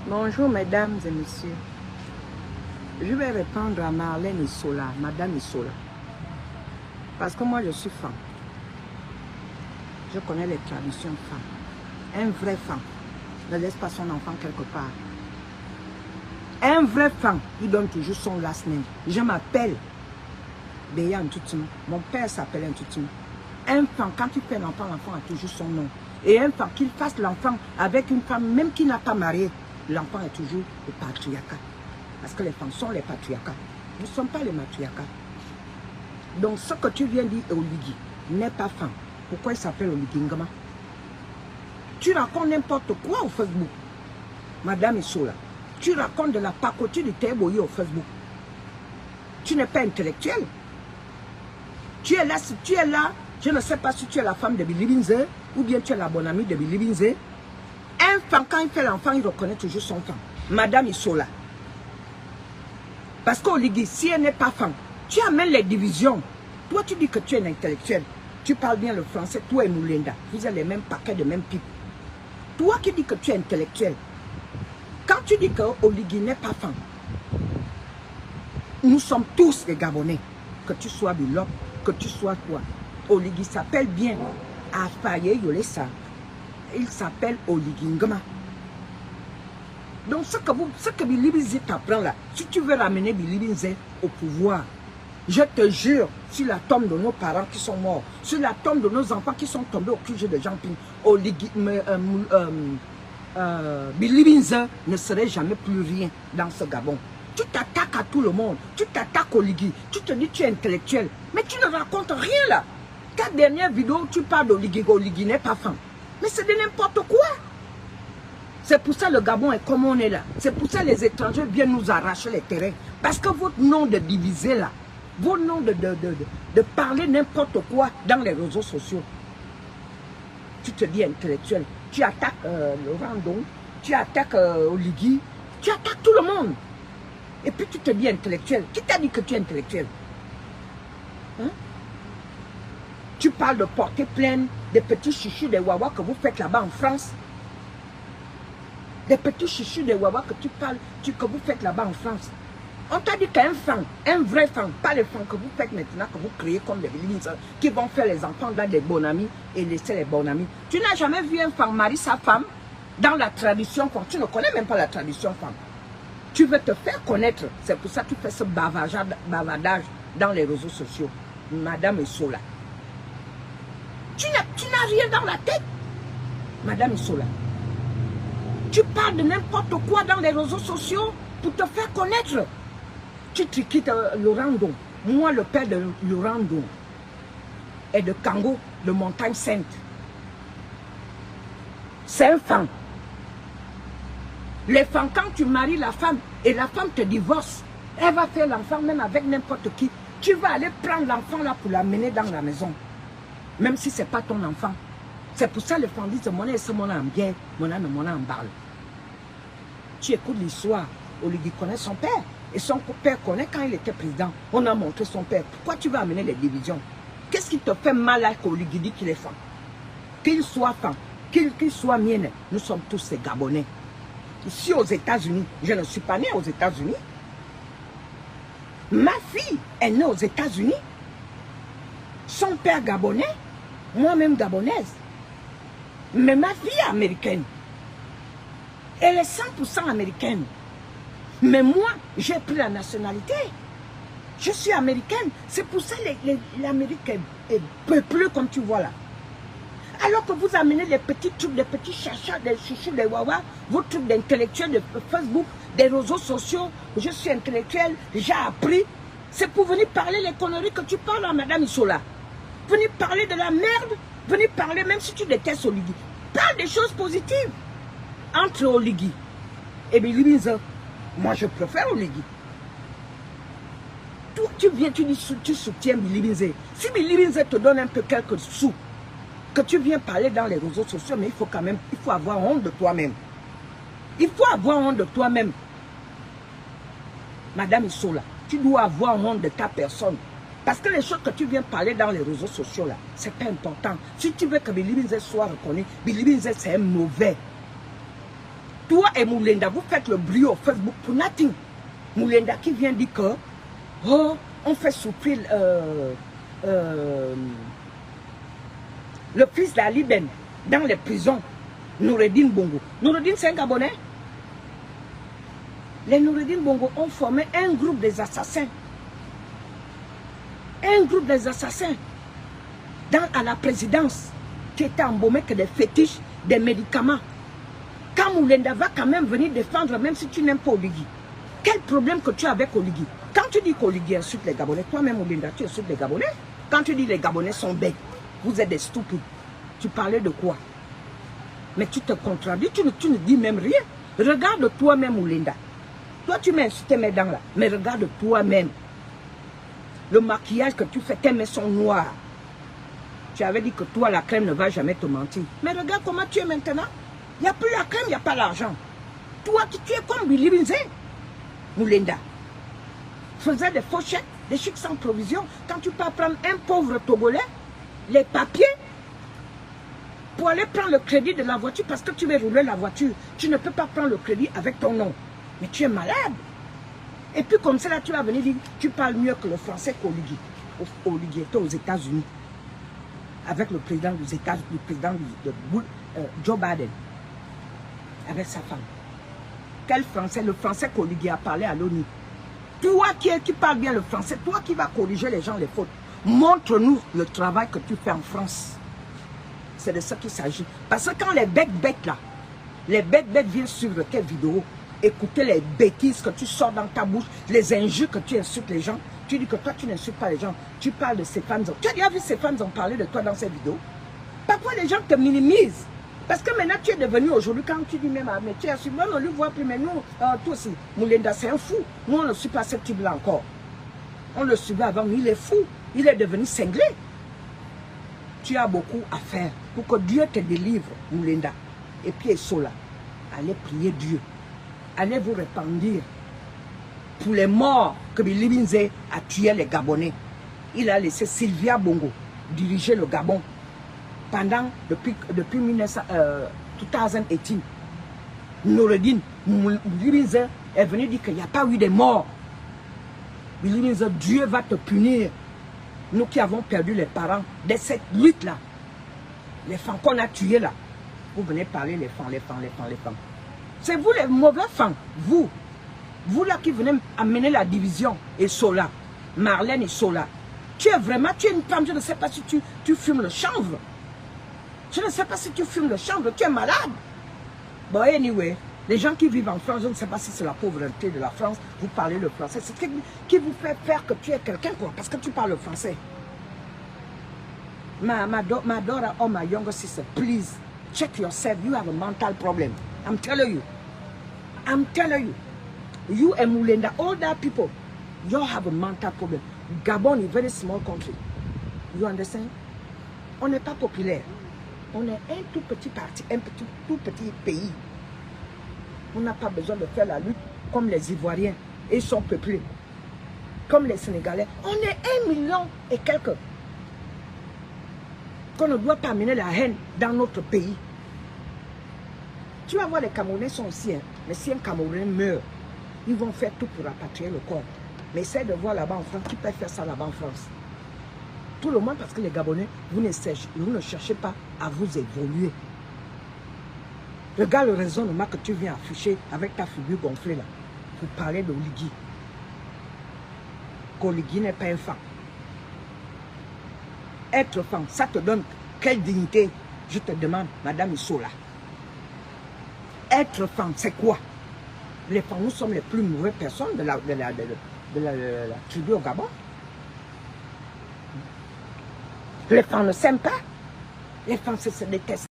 Bonjour mesdames et messieurs. Je vais répondre à Marlène Isola, Madame Isola. Parce que moi je suis femme. Je connais les traditions femmes. Un vrai femme ne laisse pas son enfant quelque part. Un vrai femme, il donne toujours son last name. Je m'appelle Béa Ntoutima. Mon père s'appelle Ntoutima. Un femme, quand il fait l'enfant, l'enfant a toujours son nom. Et un femme, qu'il fasse l'enfant avec une femme, même qui n'a pas marié, l'enfant est toujours le patriarcat. Parce que les femmes sont les patriarcats. Nous ne sommes pas les matriarcats. Donc ce que tu viens dire, Oligui, n'est pas femme. Pourquoi il s'appelle Oligui Ngama? Tu racontes n'importe quoi au Facebook. Madame Isola, tu racontes de la pacotille du Téboyi au Facebook. Tu n'es pas intellectuel. Tu es là, je ne sais pas si tu es la femme de Billy Binze ou bien tu es la bonne amie de Billy Binze. Un femme, quand il fait l'enfant, il reconnaît toujours son femme. Madame Isola. Parce qu'Oligui, si elle n'est pas femme, tu amènes les divisions. Toi, tu dis que tu es un intellectuel. Tu parles bien le français, toi et Moulinda. Vous avez les mêmes paquets de même pipe. Toi qui dis que tu es intellectuel, quand tu dis que Oligui n'est pas femme, nous sommes tous des Gabonais. Que tu sois Bilop, que tu sois toi. Oligui s'appelle bien Afaye Yolessa. Il s'appelle Oligui Ngama. Donc ce que Billy Binze t'apprend là, si tu veux ramener Billy Binze au pouvoir, je te jure, sur la tombe de nos parents qui sont morts, sur la tombe de nos enfants qui sont tombés au QG de Jean-Ping, Billy Binze ne serait jamais plus rien dans ce Gabon. Tu t'attaques à tout le monde, tu t'attaques au Oligui, tu te dis tu es intellectuel, mais tu ne racontes rien là. Ta dernière vidéo, tu parles d'Oligui, Oligui n'est pas femme. Mais c'est de n'importe quoi. C'est pour ça le Gabon est comme on est là. C'est pour ça les étrangers viennent nous arracher les terrains. Parce que votre nom de diviser là, votre nom de parler n'importe quoi dans les réseaux sociaux. Tu te dis intellectuel. Tu attaques Laurent Dong, tu attaques Oligui, tu attaques tout le monde. Et puis tu te dis intellectuel. Qui t'a dit que tu es intellectuel? Hein? Tu parles de porter plainte des petits chichus des Wawa que vous faites là-bas en France. Des petits chichus des Wawa que tu parles, que vous faites là-bas en France. On t'a dit qu'un fan, un vrai fan, pas les fans que vous faites maintenant, que vous créez comme des Billy Binze, qui vont faire les enfants dans des bons amis et laisser les bons amis. Tu n'as jamais vu un fan marier sa femme dans la tradition femme. Tu ne connais même pas la tradition femme. Tu veux te faire connaître. C'est pour ça que tu fais ce bavardage dans les réseaux sociaux. Madame Isola. Tu n'as rien dans la tête. Madame Isola. Tu parles de n'importe quoi dans les réseaux sociaux pour te faire connaître. Tu quittes Laurent Dong. Moi, le père de Laurent Dong est de Kango, de Montagne Sainte. C'est un fan. Les femmes, quand tu maries la femme et la femme te divorce, elle va faire l'enfant même avec n'importe qui. Tu vas aller prendre l'enfant là pour l'amener dans la maison. Même si ce n'est pas ton enfant. C'est pour ça que les femmes disent mon est mon en bien, mon âme en balle. Tu écoutes l'histoire. Oligui connaît son père. Et son père connaît quand il était président. On a montré son père. Pourquoi tu vas amener les divisions? Qu'est-ce qui te fait mal à qu'Oligui dit qu'il est femme? Qu'il soit femme, qu'il soit mienne, nous sommes tous des Gabonais. Ici aux États-Unis, je ne suis pas née aux États-Unis. Ma fille est née aux États-Unis. Son père gabonais, moi-même gabonaise. Mais ma fille est américaine. Elle est 100% américaine. Mais moi, j'ai pris la nationalité. Je suis américaine. C'est pour ça que l'Amérique est peuplée comme tu vois là. Alors que vous amenez les petits trucs, des petits chachas, des chouchous, des wawa, vos trucs d'intellectuels de Facebook, des réseaux sociaux. Je suis intellectuel, j'ai appris. C'est pour venir parler les conneries que tu parles à Madame Isola. Venir parler de la merde, venir parler, même si tu détestes Oligui. Parle des choses positives. Entre Oligui et Billy Binze, moi je préfère Oligui. Toi, tu viens, tu dis, tu soutiens Billy Binze. Si Billy Binze te donne un peu quelques sous, que tu viens parler dans les réseaux sociaux, mais il faut quand même, il faut avoir honte de toi-même. Il faut avoir honte de toi-même. Madame Isola, tu dois avoir honte de ta personne. Parce que les choses que tu viens parler dans les réseaux sociaux là, c'est pas important. Si tu veux que Billy Binze soit reconnu, Billy Binze c'est un mauvais. Toi et Moulenda, vous faites le bruit au Facebook pour nothing. Moulenda qui vient dire que oh, on fait souffrir le fils d'Ali Ben dans les prisons. Noureddin Bongo. Noureddin, c'est un Gabonais. Les Noureddin Bongo ont formé un groupe des assassins. Un groupe des assassins à la présidence qui était embaumé que des fétiches, des médicaments. Quand Moulenda va quand même venir défendre, même si tu n'aimes pas Oligui, quel problème que tu as avec Oligui? Quand tu dis qu'Oligui insulte les Gabonais, toi-même Moulenda, tu insultes les Gabonais. Quand tu dis les Gabonais sont bêtes, vous êtes des stupides, tu parlais de quoi? Mais tu te contradis, tu ne dis même rien. Regarde toi-même Moulenda. Toi tu m'as insulté mes dents là, mais regarde toi-même. Le maquillage que tu fais, tes mains sont noires. Tu avais dit que toi, la crème ne va jamais te mentir. Mais regarde comment tu es maintenant. Il n'y a plus la crème, il n'y a pas l'argent. Toi, tu es comme Billy Binze. Moulenda. Faisais des faux chèques, des chèques sans provision. Quand tu peux prendre un pauvre Togolais, les papiers, pour aller prendre le crédit de la voiture, parce que tu veux rouler la voiture, tu ne peux pas prendre le crédit avec ton nom. Mais tu es malade. Et puis comme ça, là, tu vas venir dire, tu parles mieux que le français qu'Oligui. Oligui était aux États-Unis. Avec le président des États-Unis, le président Joe Biden. Avec sa femme. Quel français? Le français qu'Oligui a parlé à l'ONU. Toi qui parles bien le français, toi qui vas corriger les gens les fautes. Montre-nous le travail que tu fais en France. C'est de ça qu'il s'agit. Parce que quand les bêtes là, les bêtes viennent suivre tes vidéos, écouter les bêtises que tu sors dans ta bouche, les injures que tu insultes les gens, tu dis que toi tu n'insultes pas les gens, tu parles de ces femmes. Tu as déjà vu ces femmes en parler de toi dans ces vidéos? Parfois les gens te minimisent. Parce que maintenant tu es devenu aujourd'hui, quand tu dis même, mais tu es assis, moi on ne lui voit plus, mais nous, toi aussi, Moulenda c'est un fou. Nous on ne suit pas ce type-là encore. On le suivait avant, mais il est fou. Il est devenu cinglé. Tu as beaucoup à faire pour que Dieu te délivre, Moulenda. Et puis Sola, allez prier Dieu. Allez vous répandre pour les morts que Billy Binze a tué les Gabonais. Il a laissé Sylvia Bongo diriger le Gabon pendant depuis 2018. Noureddin, Billy Binze est venu dire qu'il n'y a pas eu de morts. Billy Binze, Dieu va te punir. Nous qui avons perdu les parents de cette lutte-là, les femmes qu'on a tuées là, vous venez parler les femmes. C'est vous les mauvais femmes, vous là qui venez amener la division, et Sola, Marlène et Sola. Tu es une femme, je ne sais pas si tu fumes le chanvre. Je ne sais pas si tu fumes le chanvre, tu es malade. Bon, anyway, les gens qui vivent en France, je ne sais pas si c'est la pauvreté de la France, vous parlez le français. C'est ce qui vous fait faire que tu es quelqu'un, quoi, parce que tu parles le français. My daughter or my younger sister, please, check yourself. You have a mental problem. I'm telling you. I'm telling you. You and Moulenda, all that people, you have a mental problem. Gabon is a very small country. You understand? On n'est pas populaire. On est un tout petit parti, tout petit pays. On n'a pas besoin de faire la lutte comme les Ivoiriens. Ils sont peuplés. Comme les Sénégalais. On est 1 million et quelques. Qu'on ne doit pas amener la haine dans notre pays. Tu vas voir, les Camerounais sont aussi, hein. Mais si un Camerounais meurt, ils vont faire tout pour rapatrier le corps. Mais essaye de voir là-bas en France, qui peut faire ça là-bas en France? Tout le monde, parce que les Gabonais, vous ne cherchez pas à vous évoluer. Regarde le raisonnement que tu viens afficher avec ta figure gonflée là, pour parler d'Oligui. Qu'Oligui n'est pas un fan. Être fan, ça te donne quelle dignité? Je te demande, Madame Sola. Être fan, c'est quoi? Les fans, nous sommes les plus mauvaises personnes de la tribu au Gabon. Les fans ne s'aiment pas. Les fans se détestent.